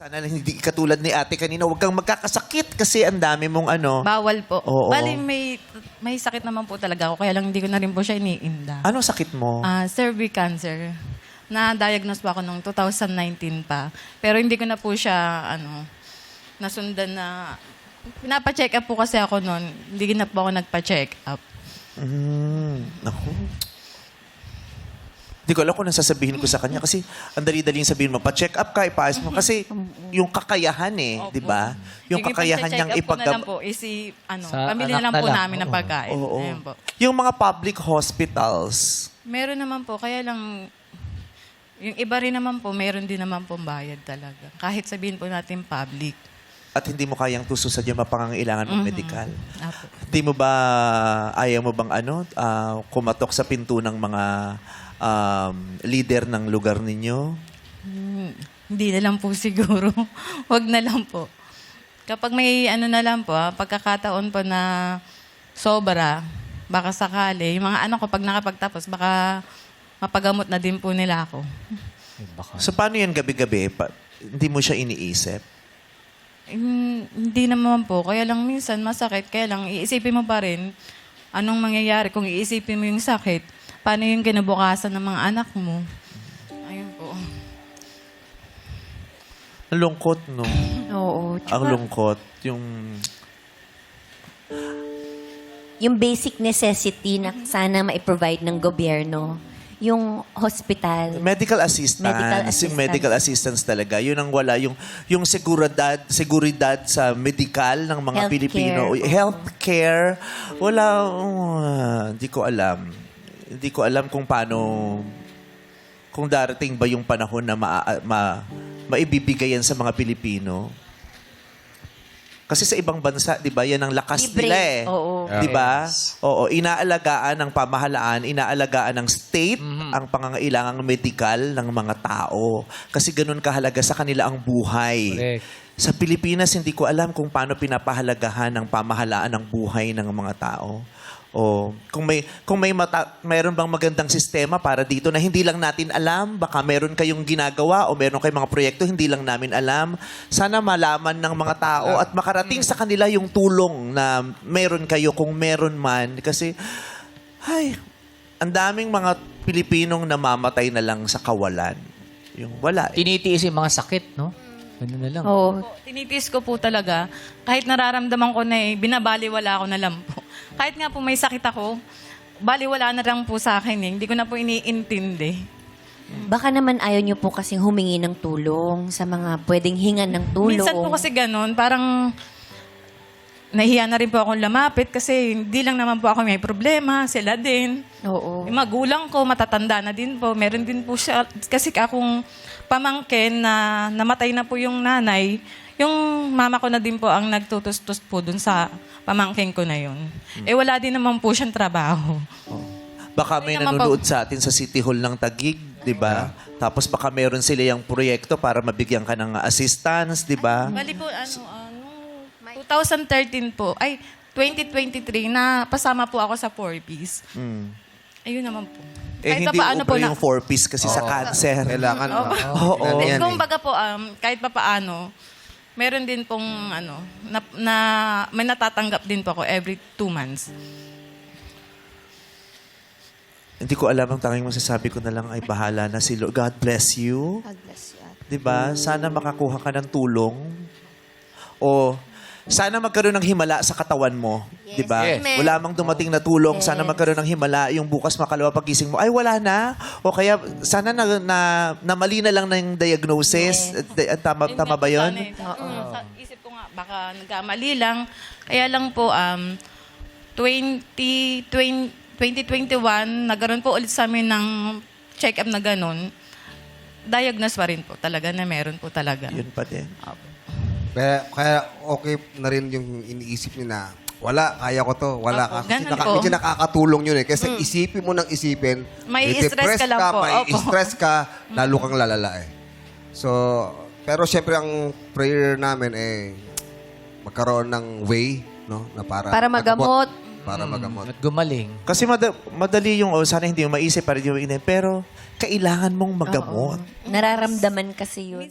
Sana lang hindi katulad ni ate kanina, huwag kang magkakasakit kasi ang dami mong ano. Bawal po. Oo. Bali, may sakit naman po talaga ako, kaya lang hindi ko na rin po siya iniinda. Anong sakit mo? Cervic cancer. Na-diagnose po ako noong 2019 pa. Pero hindi ko na po siya, nasundan na... Pinapa-check up po kasi ako noon. Hindi na po ako nagpa-check up. Naku. Hindi ko alam kung sasabihin ko sa kanya kasi ang dali-daling sabihin mo, pa-check up ka, ipaayos mo. Kasi yung kakayahan Opo. di ba? Yung kakayahan niyang ipag-check up ko na lang po, pamili na lang po namin ng pagkain. Oo. Ayun po. Yung mga public hospitals, Meron naman po, kaya lang, yung iba rin naman po, meron din naman po bayad talaga. Kahit sabihin po natin public. at hindi mo kayang tususan yung mapangangailangan mong medikal. Apo. Hindi mo ba, ayaw mo bang kumatok sa pinto ng mga leader ng lugar ninyo? Hindi na lang po siguro. Wag na lang po. Kapag may na lang po, pagkakataon po na sobra, baka sakali, yung mga anak ko pag nakapagtapos, baka mapagamot na din po nila ako. So paano yan gabi-gabi? Hindi mo siya iniisip? Hindi naman po. Kaya lang minsan masakit. Kaya lang iisipin mo pa rin anong mangyayari kung iisipin mo yung sakit. Paano yung kinabukasan ng mga anak mo? Ayun po. Ang lungkot, no? Oo. Ang lungkot. Yung basic necessity na sana ma-provide ng gobyerno, yung hospital. Medical assistance. Yung medical assistance talaga. Yun ang wala. Yung seguridad sa medical ng mga Healthcare. Pilipino. Healthcare. Wala. Hindi ko alam. Hindi ko alam kung paano, kung darating ba yung panahon na maibibigay yan sa mga Pilipino. Kasi sa ibang bansa, 'di ba, yan ang lakas Libre. nila eh. Oo. 'Di ba? Oo, inaalagaan ng pamahalaan, inaalagaan ng state ang pangangailangang medikal ng mga tao. Kasi ganun kahalaga sa kanila ang buhay. Correct. Sa Pilipinas, hindi ko alam kung paano pinapahalagahan ng pamahalaan ang buhay ng mga tao. O kung mayroon bang magandang sistema para dito na hindi lang natin alam, baka meron kayong ginagawa o meron kayong mga proyekto hindi lang namin alam. Sana malaman ng mga tao at makarating sa kanila yung tulong na meron kayo kung meron man. Kasi, ang daming mga Pilipinong namamatay na lang sa kawalan. Yung wala. Tinitiis yung mga sakit, no? Ganun na lang. Oo. Tinitiis ko po talaga. Kahit nararamdaman ko na binabaliwala ko na lang po. Kahit nga po may sakit ako, baliwala na lang po sa akin eh. Hindi ko na po iniintindi. Baka naman ayaw nyo po kasing humingi ng tulong sa mga pwedeng hingan ng tulong. Minsan po kasi ganun, parang nahiya na rin po akong lumapit kasi hindi lang naman po ako may problema, sila din. Oo. Yung magulang ko, matatanda na din po. Meron din po siya, kasi akong pamangkin na namatay na po yung nanay, yung mama ko na din po ang nagtutustos po dun sa pamangkin ko na yun. Eh wala din naman po siyang trabaho. Baka may Hindi naman nanonood sa atin sa City Hall ng Taguig, di ba? Tapos baka meron sila yung proyekto para mabigyan ka ng assistance, di ba? Bali po, 2013 po, 2023, na pasama po ako sa 4Ps. Ayun naman po. Hindi papaano ubra yung 4-piece kasi sa cancer. Kailangan. Oo. Kung baga po, kahit pa paano, meron din pong may natatanggap din po ako every 2 months. Hindi ko alam, ang tanging masasabi ko na lang ay bahala na si Lord. God bless you. God bless you. Di ba? Sana makakuha ka ng tulong. O sana magkaroon ng himala sa katawan mo. Di ba? Yes. Wala mang dumating na tulong. Sana magkaroon ng himala. Yung bukas makalawa pagising mo, ay wala na. O kaya sana na mali na lang ng diagnosis. Tama ba yun? Sa isip ko nga, baka nagkamali lang. Kaya lang po, 2021, nagkaroon po ulit sa amin ng check-up na ganun. Diagnose pa rin po talaga na meron po talaga. Yun pa din. Kaya okay na rin yung iniisip niyo na wala, kaya ko to, wala Opo, ka. Kasi ganun po. medyo nakakatulong yun eh. Kasi isipin mo ng isipin, May i-depress stress ka lang po. may Opo. stress ka, lalo kang lalala eh. So, pero syempre ang prayer namin magkaroon ng way, no? Na para magamot. Para magamot. At gumaling. Kasi madali yung, sana hindi mo maisip, pero kailangan mong magamot. Nararamdaman kasi yun.